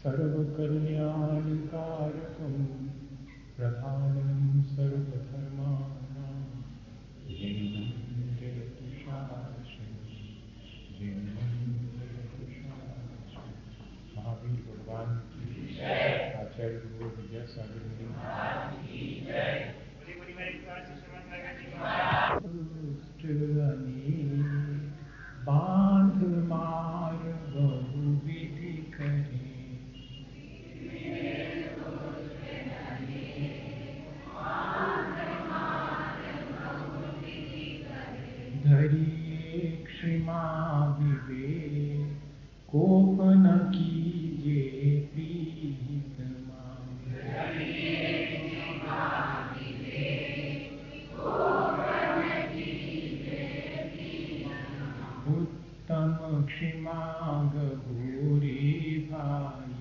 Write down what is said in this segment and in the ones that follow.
सर्वकल्याणकारकं प्रधानं सर्वधर्माणां धिन्नं जयतु शाश्वतं धिन्नं जयतु शाश्वतं। महावीर भगवान की आचार्य गुरु विद्यासागर बांध मार बहु विधि करे धरिए क्षमा विवेक कोप न कीजे प्रीतमा उत्तम क्षमा गौरी भाई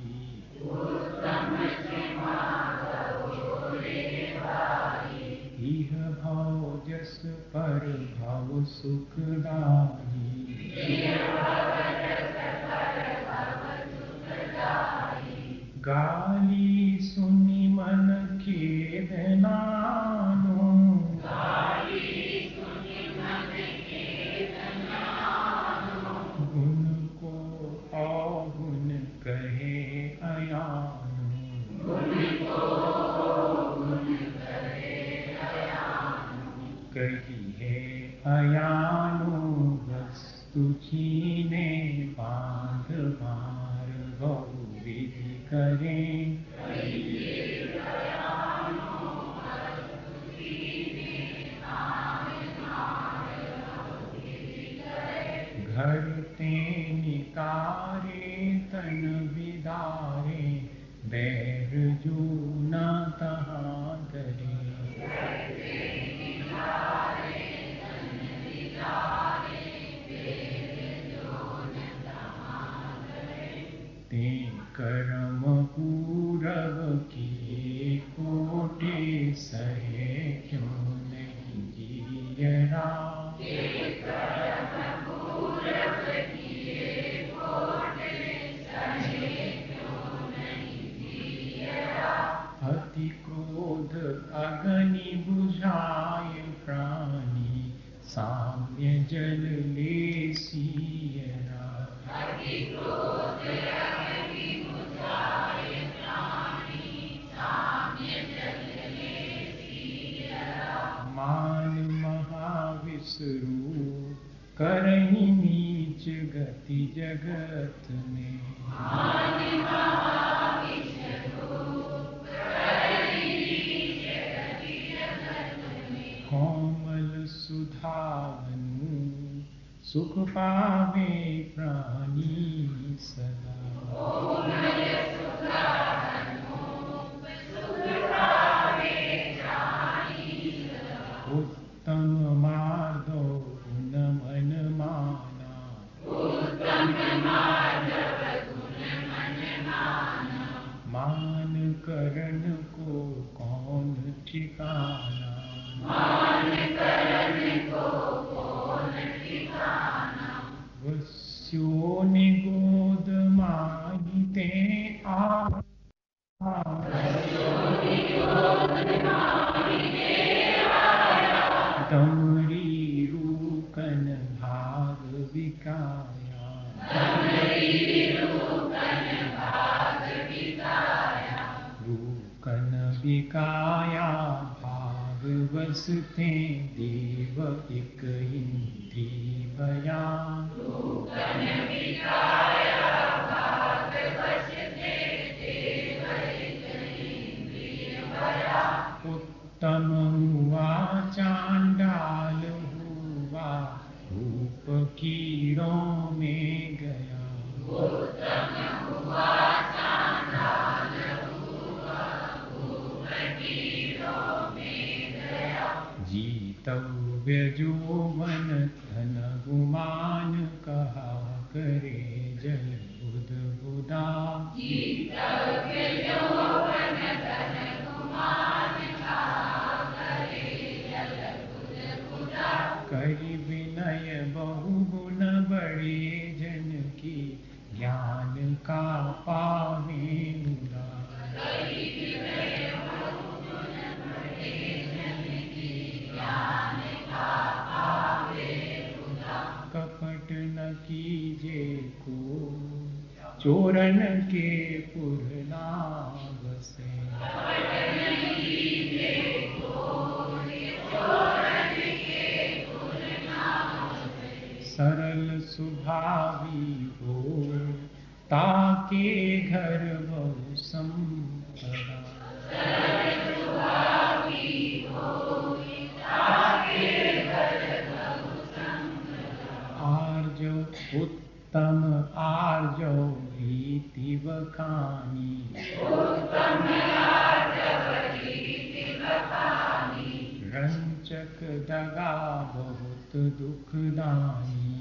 इह भव जस पर भव सुखदाई गाली सुनि मन खेदनानो गुण को अवगुण कहे अयानो कही है अयानो वस्तु छीने बांध मार बहु विधि करें घर ते नितारे तन विदारे बैर जो न तहाँ धरे ते कर्म पूरब किए कोटे सहे क्यों नहीं जियरा अति क्रोध अग्नि बुझाए प्राणी साम्य जल ले सियरा मान महाविष्णु करहि नीच गति जगत में कोमल सुधावनु सुख पावे प्राणी सदा उत्तम मार्दो गुण मन माना मान करण को कौन ठिकाना वस्यो निगोद माहिते दमरी रूकन भाग विकाया रूकन विकाया भाग बसते देव एक इंद्री बया उत्तम हुआ चांडाल हुआ रूप कीड़ों में गया जीतव्य जो मन धन गुमान कहा करे जल बुध बुदा करी विनय बहु गुण बड़े जन की ज्ञान का पावे उदार। कपट न कीजे को चोरन के पुरनाव से। सरल सुभावी हो ताके घर बहु संपदा। आर्जो उत्तम आर्जो रीति बखानी। रंचक दगा बहुत दुखदानी।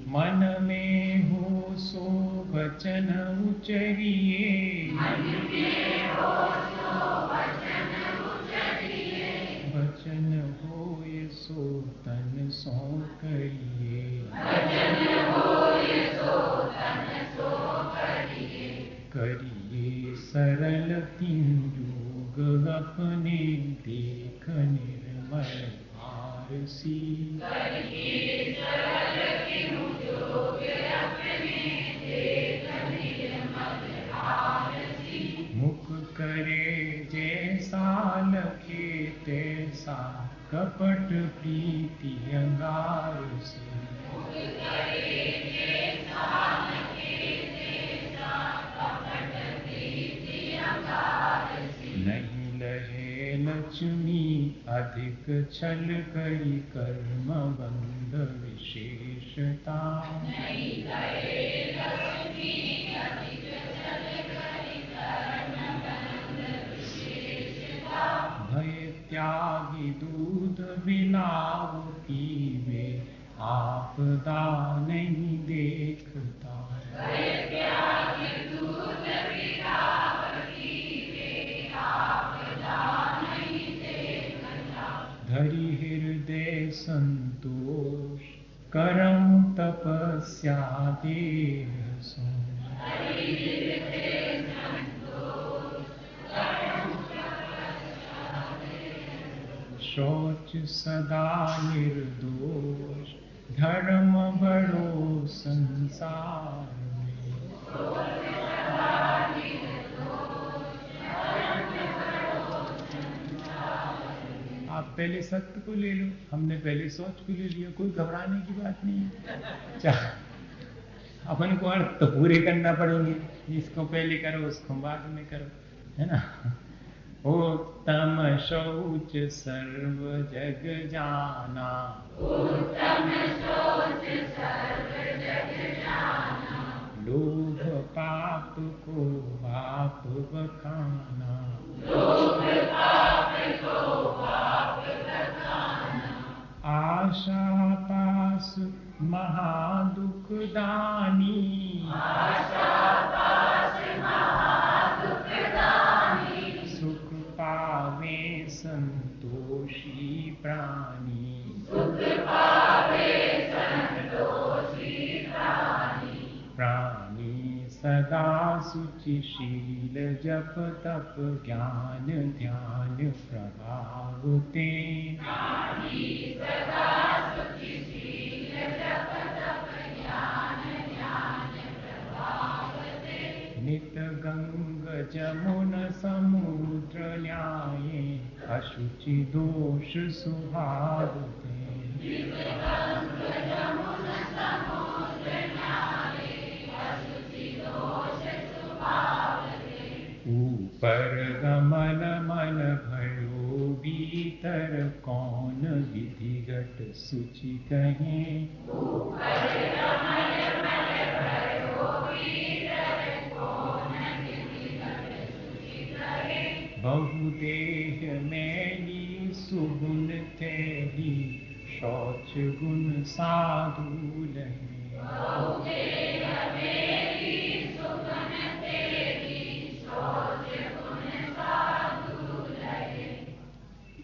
मन में हो सो वचन उचरिए। वचन होय सो तन सो करिए। करिए सरल तीन योग अपने देख निर्मल आरसी। मुख करे जैसा लखे तैसा कपट प्रीति अंगार से। नहीं लहे लक्ष्मी अधिक छल करी कर्म बंध विशेषता। भय त्यागी दूध बिलाव पीवे आपदा नहीं देखता। धरि हृदय संतोष करम तपस्या देह सो। शौच सदा निर्दोष धर्म बड़ो संसार में। आप पहले सत्य को ले लो, हमने पहले सोच को ले लिया, कोई घबराने की बात नहीं है। अपन को अर्थ तो पूरे करना पड़ेंगे, इसको पहले करो उसको बाद में करो, है ना। उत्तम शौच सर्व जग जाना। लोभ पाप को बाप बखाना। आशा पास महादुख दानी। सुख पावे संतोषी प्राणी। प्राणी सदा शुचिशील जप तप ज्ञान ध्यान प्रभाव ते। नित गंग जमुन समुद्र न्याये अशुचि दोष सुभाव ते। ऊपर गमन मन भयो भीतर कौन विधिगत सुचि कहें। बहुदेह मैली सुगुण तेली शौच गुण साधु लहे।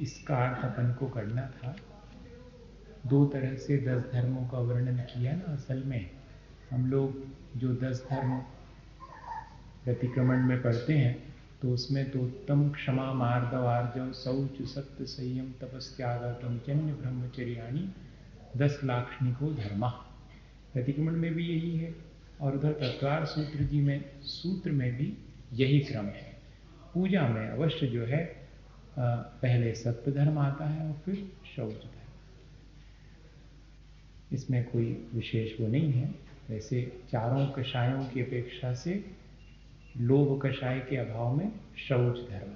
इसका अर्थ अपन को करना था दो तरह से 10 धर्मों का वर्णन किया ना। असल में हम लोग जो 10 धर्म प्रतिक्रमण में पढ़ते हैं तो उसमें तो उत्तम क्षमा मार्दव आर्जव शौच सत्य संयम तपस्याग पंचन्य ब्रह्मचर्याणि 10 लाक्षणिको धर्मा प्रतिक्रमण में भी यही है, और उधर तत्वार सूत्र में भी यही क्रम है। पूजा में अवश्य जो है पहले सत्य धर्म आता है और फिर शौच धर्म। इसमें कोई विशेष वो नहीं है। वैसे चारों कषायों की अपेक्षा से लोभ कषाय के अभाव में शौच धर्म,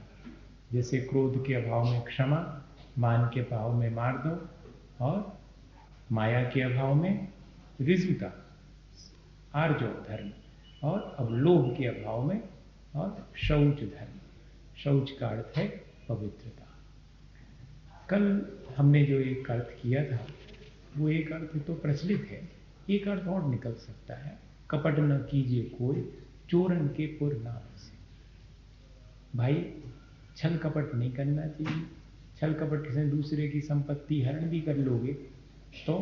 जैसे क्रोध के अभाव में क्षमा, मान के अभाव में मार्दव और माया के अभाव में ऋजुता आर्जव धर्म, और अब लोभ के अभाव में और शौच धर्म। शौच का अर्थ है पवित्रता। कल हमने जो एक अर्थ किया था वो एक अर्थ तो प्रचलित है, एक अर्थ और निकल सकता है। कपट न कीजिए कोई चोरन के पुर ना बसे। भाई छल कपट नहीं करना चाहिए। छल कपट से दूसरे की संपत्ति हरण भी कर लोगे तो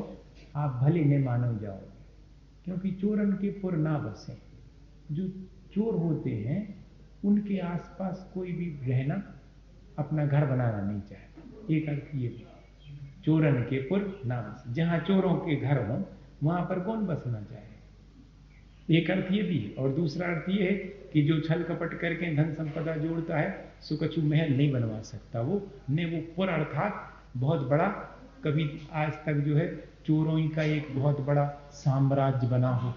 आप भले ने मानो जाओगे, क्योंकि चोरन के पुर ना बसे। जो चोर होते हैं उनके आसपास कोई भी रहना, अपना घर बनाना नहीं चाहता। एक अर्थ ये भी, चोरन के पुर ना बसे। जहां चोरों के घर हों वहां पर कौन बसना चाहे। एक अर्थ ये भी है। और दूसरा अर्थ ये है कि जो छल कपट करके धन संपदा जोड़ता है सो कछु महल नहीं बनवा सकता। वो पुर अर्थात बहुत बड़ा, कभी आज तक जो है चोरों का एक बहुत बड़ा साम्राज्य बना हो,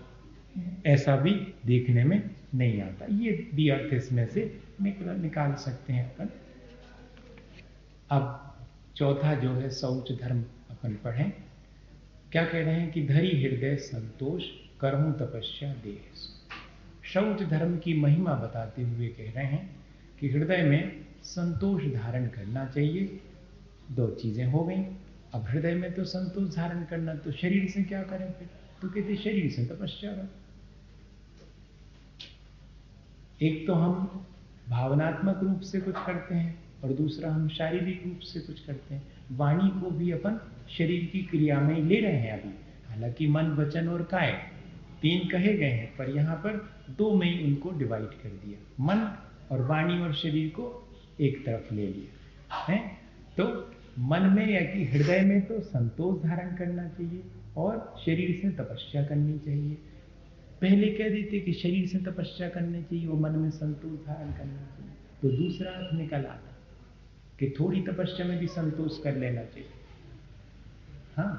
ऐसा भी देखने में नहीं आता। ये भी अर्थ इसमें से निकाल सकते हैं अपन। अब चौथा जो है शौच धर्म अपन पढ़ें। क्या कह रहे हैं कि धरी हृदय संतोष करहूं तपस्या देह। शौच धर्म की महिमा बताते हुए कह रहे हैं कि हृदय में संतोष धारण करना चाहिए। दो चीजें हो गई। अब हृदय में तो संतोष धारण करना, तो शरीर से क्या करें फिर? तो कहते शरीर से तपस्या करें। एक तो हम भावनात्मक रूप से कुछ करते हैं और दूसरा हम शारीरिक रूप से कुछ करते हैं। वाणी को भी अपन शरीर की क्रिया में ले रहे हैं अभी। हालांकि मन वचन और काय 3 कहे गए हैं, पर यहाँ पर 2 में ही उनको डिवाइड कर दिया। मन और वाणी और शरीर को एक तरफ ले लिया है। तो मन में या कि हृदय में तो संतोष धारण करना चाहिए और शरीर से तपस्या करनी चाहिए। पहले कह देते कि शरीर से तपस्या करनी चाहिए और मन में संतोष धारण करना चाहिए, तो दूसरा अर्थ निकल आता कि थोड़ी तपस्या में भी संतोष कर लेना चाहिए। हाँ,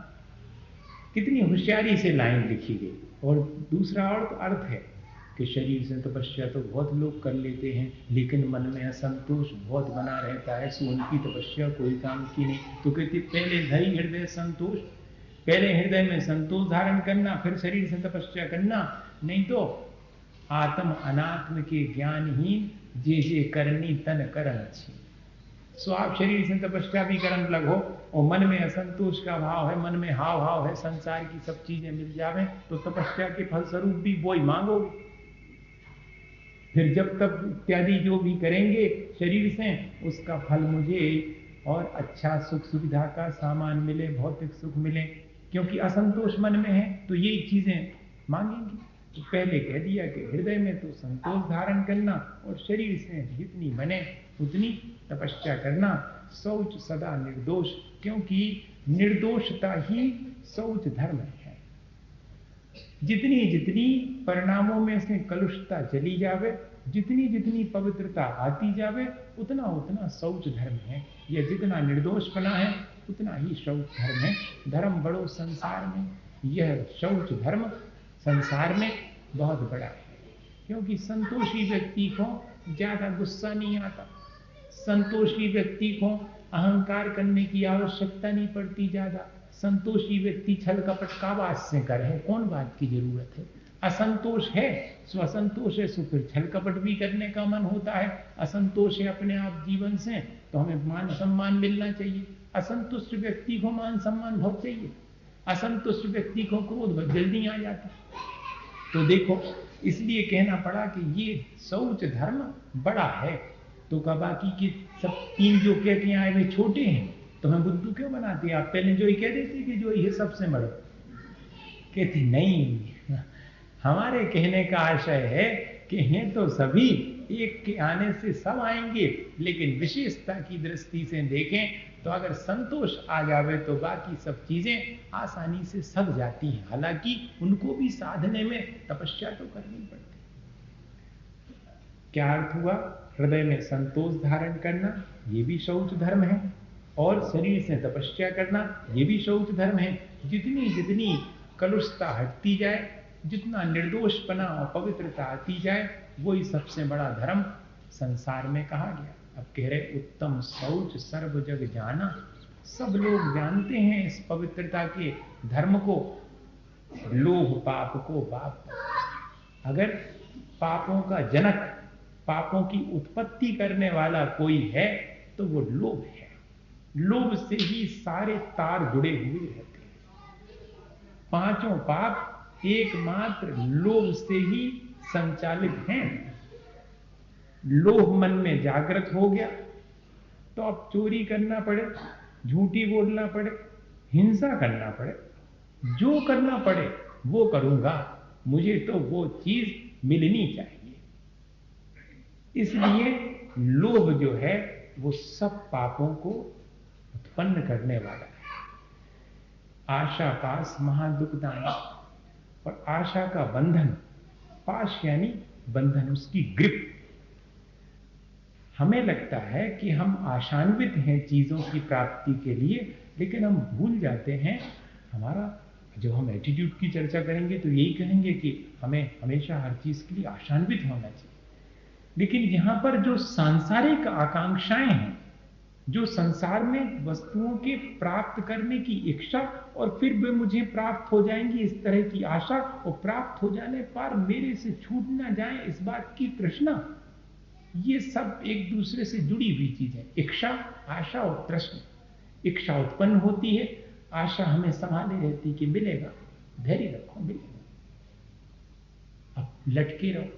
कितनी होशियारी से लाइन लिखी गई। और दूसरा अर्थ है कि शरीर से तपस्या तो बहुत लोग कर लेते हैं, लेकिन मन में असंतोष बहुत बना रहता है, सो उनकी तपस्या कोई काम की नहीं। तो कहते पहले धरी हृदय संतोष, पहले हृदय में संतोष धारण करना, फिर शरीर से तपस्या करना। नहीं तो आत्म अनात्म के ज्ञानहीन जे जे करनी तन करन अच्छी। सो आप शरीर से तपस्या भी करन लगो और मन में असंतोष का भाव है, मन में हाव भाव है, संसार की सब चीजें मिल जावे, तो तपस्या के फलस्वरूप भी वो ही मांगोगे। फिर जब तक इत्यादि जो भी करेंगे शरीर से, उसका फल मुझे और अच्छा सुख सुविधा का सामान मिले, भौतिक सुख मिले, क्योंकि असंतोष मन में है तो यही चीजें मांगेंगे। तो पहले कह दिया कि हृदय में तो संतोष धारण करना और शरीर से जितनी बने उतनी तपस्या करना। शौच सदा निर्दोष, क्योंकि निर्दोषता ही शौच धर्म है। जितनी जितनी परिणामों में से कलुषता चली जावे, जितनी जितनी पवित्रता आती जावे, उतना उतना शौच धर्म है। यह जितना निर्दोष बना है उतना ही शौच धर्म है। धर्म बड़ो संसार में, यह शौच धर्म संसार में बहुत बड़ा है। क्योंकि संतोषी व्यक्ति को ज्यादा गुस्सा नहीं आता, संतोषी व्यक्ति को अहंकार करने की आवश्यकता नहीं पड़ती ज्यादा। संतोषी व्यक्ति छल कपट का बात से करे, कौन बात की जरूरत है। असंतोष है सो असंतोष है, सो फिर छल कपट भी करने का मन होता है। असंतोष है अपने आप जीवन से तो हमें मान सम्मान मिलना चाहिए। असंतुष्ट व्यक्ति को मान सम्मान बहुत चाहिए, असंतुष्ट व्यक्ति को क्रोध बहुत जल्दी आ जाता। तो देखो, इसलिए कहना पड़ा कि ये शौच धर्म बड़ा है। तो का बाकी के सब 3 जो कह के आए वे छोटे हैं, तुम्हें बुद्धू क्यों बनाती है? आप पहले जो ही कह देती कि जो ये सबसे बड़े, कहती नहीं, हमारे कहने का आशय है कि हैं तो सभी, एक के आने से सब आएंगे, लेकिन विशेषता की दृष्टि से देखें तो अगर संतोष आ जावे तो बाकी सब चीजें आसानी से सध जाती हैं। हालांकि उनको भी साधने में तपस्या तो करनी पड़ती है। क्या अर्थ हुआ? हृदय में संतोष धारण करना ये भी शौच धर्म है, और शरीर से तपस्या करना ये भी शौच धर्म है। जितनी जितनी कलुषता हटती जाए, जितना निर्दोषपना और पवित्रता आती जाए, वही सबसे बड़ा धर्म संसार में कहा गया। अब कह रहे उत्तम शौच सर्व जग जाना, सब लोग जानते हैं इस पवित्रता के धर्म को। लोभ पाप को बाप, अगर पापों का जनक, पापों की उत्पत्ति करने वाला कोई है तो वो लोभ है। लोभ से ही सारे तार जुड़े हुए रहते हैं। पांचों पाप एकमात्र लोभ से ही संचालित हैं। लोभ मन में जागृत हो गया तो अब चोरी करना पड़े, झूठी बोलना पड़े, हिंसा करना पड़े, जो करना पड़े वो करूंगा, मुझे तो वो चीज मिलनी चाहिए। इसलिए लोभ जो है वो सब पापों को उत्पन्न करने वाला है। आशा पास महादुखदायी, और आशा का बंधन, पाश यानी बंधन, उसकी ग्रिप। हमें लगता है कि हम आशान्वित हैं चीजों की प्राप्ति के लिए, लेकिन हम भूल जाते हैं हमारा, जो हम एटीट्यूड की चर्चा करेंगे तो यही कहेंगे कि हमें हमेशा हर चीज के लिए आशान्वित होना चाहिए। लेकिन यहां पर जो सांसारिक आकांक्षाएं हैं, जो संसार में वस्तुओं के प्राप्त करने की इच्छा, और फिर वे मुझे प्राप्त हो जाएंगी इस तरह की आशा, और प्राप्त हो जाने पर मेरे से छूट ना जाए इस बात की तृष्णा, ये सब एक दूसरे से जुड़ी हुई चीजें। इच्छा, आशा और तृष्णा। इच्छा उत्पन्न होती है, आशा हमें संभाले रहती कि मिलेगा, धैर्य रखो मिलेगा, अब लटके रहो,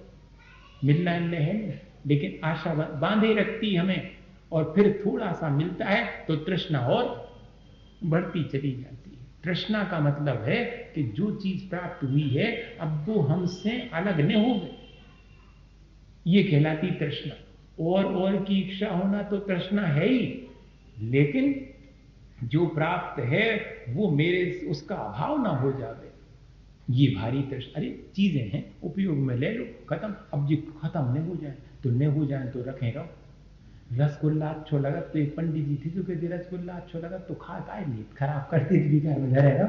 मिलना है नहीं, लेकिन आशा बांधे रखती हमें, और फिर थोड़ा सा मिलता है तो तृष्णा और बढ़ती चली जाती है। तृष्णा का मतलब है कि जो चीज प्राप्त हुई है अब वो हमसे अलग न हो गई, ये कहलाती तृष्णा। और की इच्छा होना तो तृष्णा है ही, लेकिन जो प्राप्त है वो मेरे, उसका अभाव ना हो जावे, ये भारी तृष्णा। अरे चीजें हैं, उपयोग में ले लो, खत्म, अब ये खत्म न हो जाए तो न हो जाए तो रखें रहो। रसगुल्ला अच्छो लगा तो एक पंडित जी थी जो कहते रसगुल्ला अच्छो लगा तो खा का नहीं, खराब कर दी बिकार में धरेगा।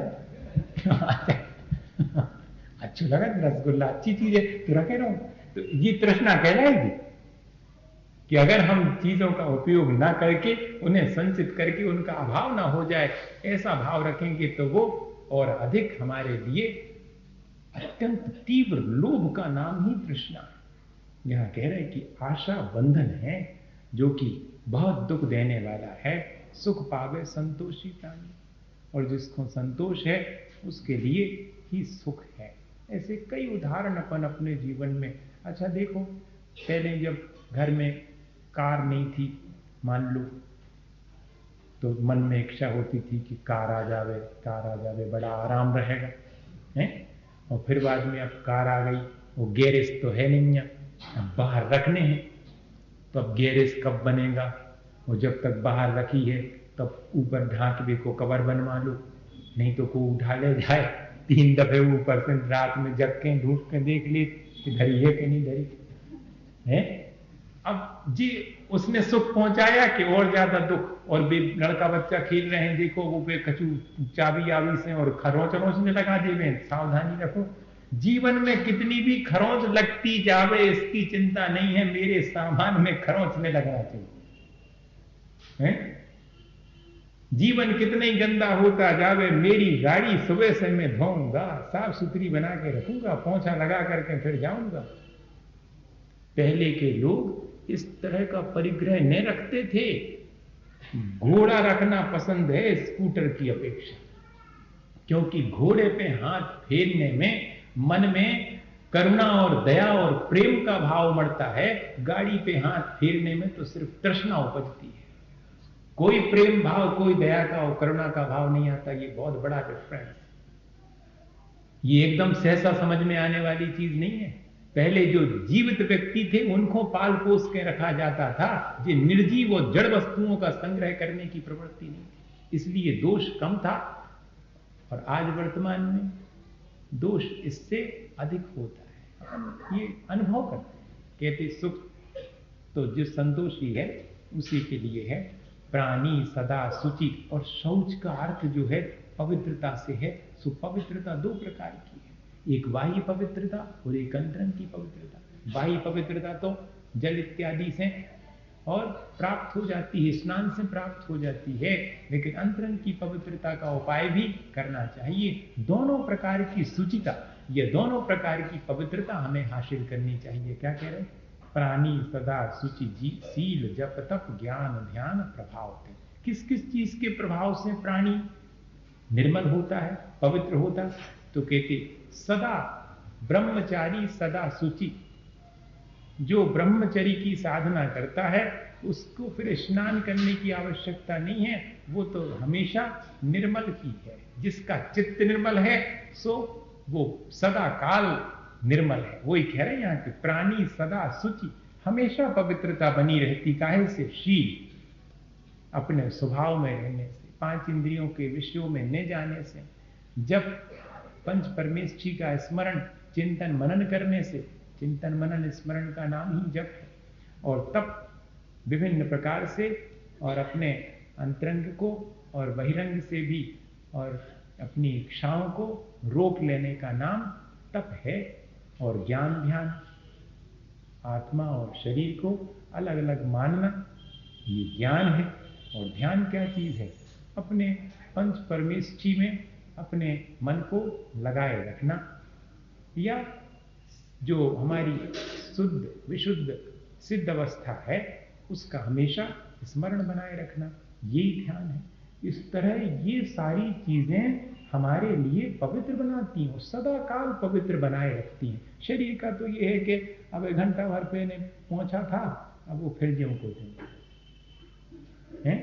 अच्छो लगा रसगुल्ला अच्छी चीज है तो रखे रहो। तो ये तृष्णा कहलाएगी कि अगर हम चीजों का उपयोग ना करके, उन्हें संचित करके उनका अभाव ना हो जाए, ऐसा भाव रखेंगे तो वो और अधिक हमारे लिए अत्यंत तीव्र लोभ का नाम ही तृष्णा। यहां कह रहे हैं कि आशा बंधन है जो कि बहुत दुख देने वाला है। सुख पावे संतोषी प्राणी, और जिसको संतोष है उसके लिए ही सुख है। ऐसे कई उदाहरण अपन अपने जीवन में, अच्छा देखो, पहले जब घर में कार नहीं थी मान लो, तो मन में इच्छा होती थी कि कार आ जावे बड़ा आराम रहेगा, हैं? और फिर बाद में अब कार आ गई, वो गैरेज तो है नहीं है, अब बाहर रखने हैं, तो अब गैरेज कब बनेगा? वो जब तक बाहर रखी है तब ऊपर ढांकवे को कवर बनवा लो, नहीं तो को उठा ले जाए, 3 दफे ऊपर से रात में जग के ढूंढ के देख ली कि धरी है कि नहीं धरी है। अब जी उसने सुख पहुंचाया कि और ज्यादा दुख, और लड़का बच्चा खेल रहे हैं, देखो वो पे कचू चाबी आवी से और खरोच रोचने लगा देवे, सावधानी रखो। जीवन में कितनी भी खरोंच लगती जावे इसकी चिंता नहीं है, मेरे सामान में खरोंच में लगना चाहिए, है? जीवन कितना ही गंदा होता जावे, मेरी गाड़ी सुबह से मैं धोऊंगा, साफ सुथरी बना के रखूंगा, पोंछा लगा करके फिर जाऊंगा। पहले के लोग इस तरह का परिग्रह न रखते थे। घोड़ा रखना पसंद है स्कूटर की अपेक्षा, क्योंकि घोड़े पे हाथ फेरने में मन में करुणा और दया और प्रेम का भाव मरता है, गाड़ी पे हाथ फेरने में तो सिर्फ तृष्णा उपजती है। कोई प्रेम भाव, कोई दया का और करुणा का भाव नहीं आता। ये बहुत बड़ा डिफरेंस। ये एकदम सहसा समझ में आने वाली चीज नहीं है। पहले जो जीवित व्यक्ति थे उनको पाल पोस के रखा जाता था। ये निर्जीव और जड़ वस्तुओं का संग्रह करने की प्रवृत्ति नहीं थी, इसलिए दोष कम था। और आज वर्तमान में दोष इससे अधिक होता है। हम ये अनुभव करते हैं। कहते सुख तो जो संतोषी है उसी के लिए है। प्राणी सदा शुचि, और शौच का अर्थ जो है पवित्रता से है। सुपवित्रता दो प्रकार की है, एक बाह्य पवित्रता और एक अंतरंग की पवित्रता। बाह्य पवित्रता तो जल इत्यादि से और प्राप्त हो जाती है, स्नान से प्राप्त हो जाती है, लेकिन अंतरंग की पवित्रता का उपाय भी करना चाहिए। दोनों प्रकार की शुचिता, ये दोनों प्रकार की पवित्रता हमें हासिल करनी चाहिए। क्या कह रहे हैं? प्राणी सदा शुचि जी, सील जप तप ज्ञान ध्यान प्रभाव थे। किस किस चीज के प्रभाव से प्राणी निर्मल होता है, पवित्र होता है? तो कहते सदा ब्रह्मचारी सदा शुचि। जो ब्रह्मचर्य की साधना करता है उसको फिर स्नान करने की आवश्यकता नहीं है, वो तो हमेशा निर्मल ही है। जिसका चित्त निर्मल है सो वो सदा काल निर्मल है। वही कह रहे हैं यहाँ के प्राणी सदा शुचि, हमेशा पवित्रता बनी रहती। काहे से? शील, अपने स्वभाव में रहने से, पांच इंद्रियों के विषयों में न जाने से, जब पंच परमेष्ठी का स्मरण चिंतन मनन करने से, चिंतन मनन स्मरण का नाम ही जप है, और तब विभिन्न प्रकार से, और अपने अंतरंग को और बहिरंग से भी, और अपनी इच्छाओं को रोक लेने का नाम तप है। और ज्ञान ध्यान, आत्मा और शरीर को अलग अलग मानना, ये ज्ञान है। और ध्यान क्या चीज है? अपने पंच परमेष्ठी में अपने मन को लगाए रखना, या जो हमारी शुद्ध विशुद्ध सिद्ध अवस्था है उसका हमेशा स्मरण बनाए रखना, यही ध्यान है। इस तरह ये सारी चीजें हमारे लिए पवित्र बनाती हैं, सदा काल पवित्र बनाए रखती हैं। शरीर का तो ये है कि अब 1 घंटा भर पहले पहुंचा था, अब वो फिर ज्यों को है।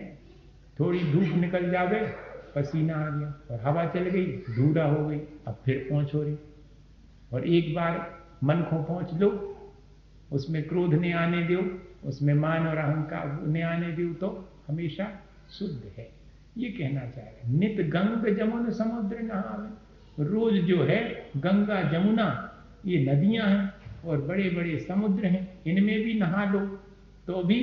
थोड़ी धूप निकल जावे, पसीना आ गया, और हवा चल गई, धूरा हो गई, अब फिर पहुंच हो रही। और एक बार मन को पहुंच लो, उसमें क्रोध ने आने दो, उसमें मान और अहंकार ने आने दो, तो हमेशा शुद्ध है। ये कहना चाह रहे। नित गंग जमुन समुद्र नहावे। रोज जो है गंगा जमुना ये नदियां हैं और बड़े बड़े समुद्र हैं, इनमें भी नहा लो तो भी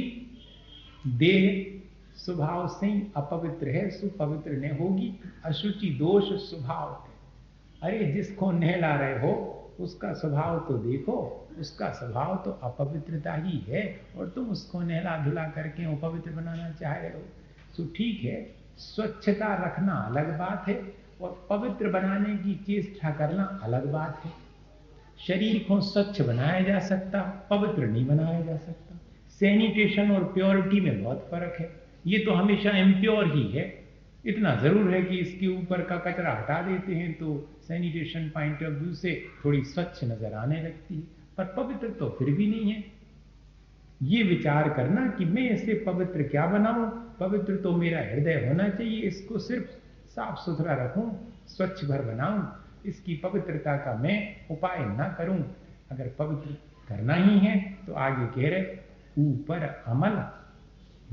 देह स्वभाव से ही अपवित्र है, सुपवित्र न होगी। अशुचि दोष स्वभाव है। अरे जिसको नहला रहे हो उसका स्वभाव तो देखो, उसका स्वभाव तो अपवित्रता ही है, और तुम उसको नहला धुला करके अपवित्र बनाना चाह रहे हो। तो ठीक है, स्वच्छता रखना अलग बात है, और पवित्र बनाने की चेष्टा करना अलग बात है। शरीर को स्वच्छ बनाया जा सकता, पवित्र नहीं बनाया जा सकता। सैनिटेशन और प्योरिटी में बहुत फर्क है। ये तो हमेशा इम्प्योर ही है। इतना जरूर है कि इसके ऊपर का कचरा हटा देते हैं तो सैनिटेशन पॉइंट ऑफ व्यू से थोड़ी स्वच्छ नजर आने लगती है, पर पवित्र तो फिर भी नहीं है। ये विचार करना कि मैं इसे पवित्र क्या बनाऊं, पवित्र तो मेरा हृदय होना चाहिए, इसको सिर्फ साफ सुथरा रखूं, स्वच्छ भर बनाऊं, इसकी पवित्रता का मैं उपाय ना करूं। अगर पवित्र करना ही है तो आगे कह रहे ऊपर अमल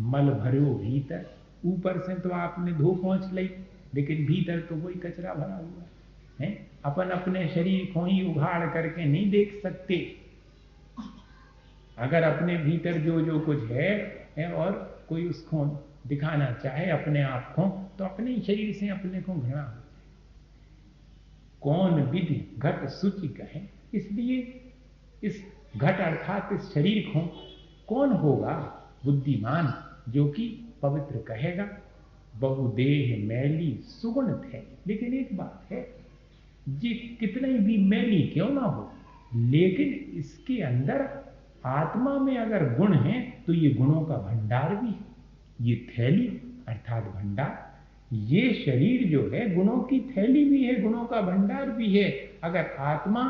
मल भरो भीतर। ऊपर से तो आपने धो पहुंच ली, लेकिन भीतर तो वही कचरा भरा हुआ है। अपन अपने शरीर को ही उघाड़ करके नहीं देख सकते। अगर अपने भीतर जो जो कुछ है और कोई उसको दिखाना चाहे अपने आप को, तो अपने ही शरीर से अपने को घृणा हो जाए। कौन विधि घट शुचि कहे, इसलिए इस घट अर्थात इस शरीर को कौन होगा बुद्धिमान जो कि पवित्र कहेगा। बहुदेह मैली सुगुण थे। लेकिन एक बात है, ये कितने भी मैली क्यों ना हो, लेकिन इसके अंदर आत्मा में अगर गुण है तो ये गुणों का भंडार भी है। ये थैली अर्थात भंडार, ये शरीर जो है गुणों की थैली भी है, गुणों का भंडार भी है। अगर आत्मा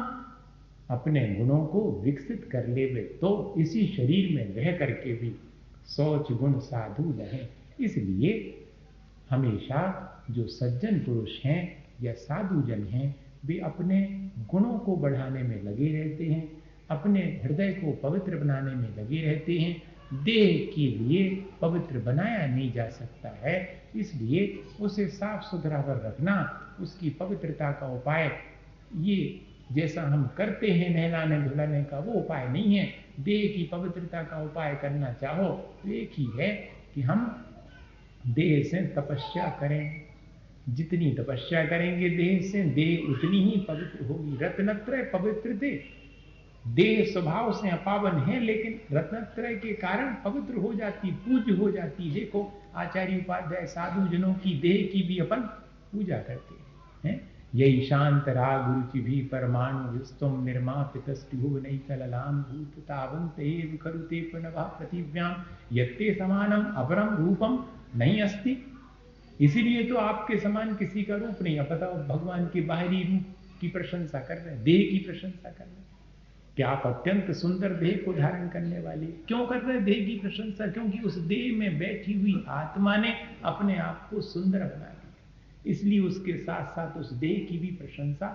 अपने गुणों को विकसित कर लेवे तो इसी शरीर में रह करके भी 100 गुण साधु रहे। इसलिए हमेशा जो सज्जन पुरुष हैं या साधु जन हैं, वे अपने गुणों को बढ़ाने में लगे रहते हैं, अपने हृदय को पवित्र बनाने में लगे रहते हैं। देह के लिए पवित्र बनाया नहीं जा सकता है, इसलिए उसे साफ सुथरा कर रखना उसकी पवित्रता का उपाय, ये जैसा हम करते हैं नहलाने धुलाने का, वो उपाय नहीं है। देह की पवित्रता का उपाय करना चाहो तो एक ही है कि हम देह से तपस्या करें। जितनी तपस्या करेंगे देह से, देह उतनी ही पवित्र होगी। रत्नत्रय पवित्र देह स्वभाव से अपावन है, लेकिन रत्नत्रय के कारण पवित्र हो जाती, पूज्य हो जाती। देखो आचार्य उपाध्याय साधु जनों की देह की भी अपन पूजा करते हैं। यही शांत राग रुचि भी परमाणु विस्तम निर्मापितस्तुभ नहीं कललाम भूत तावंत एव करुते पुनः पृथिव्याम यत्ते समानम अपरम रूपम नहीं अस्ति। इसीलिए तो आपके समान किसी का रूप नहीं। अब बताओ, भगवान के बाहरी रूप की प्रशंसा कर रहे हैं, देह की प्रशंसा कर रहे हैं कि आप अत्यंत सुंदर देह को धारण करने वाले। क्यों कर रहे हैं देह की प्रशंसा? क्योंकि उस देह में बैठी हुई आत्मा ने अपने आप को सुंदर बना दिया, इसलिए उसके साथ साथ उस देह की भी प्रशंसा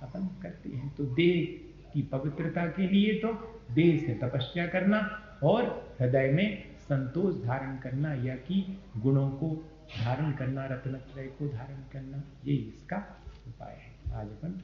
अपन करते हैं। तो देह की पवित्रता के लिए तो देह से तपस्या करना और हृदय में संतोष धारण करना, या कि गुणों को धारण करना, रत्नत्रय को धारण करना, ये इसका उपाय है। आज अपन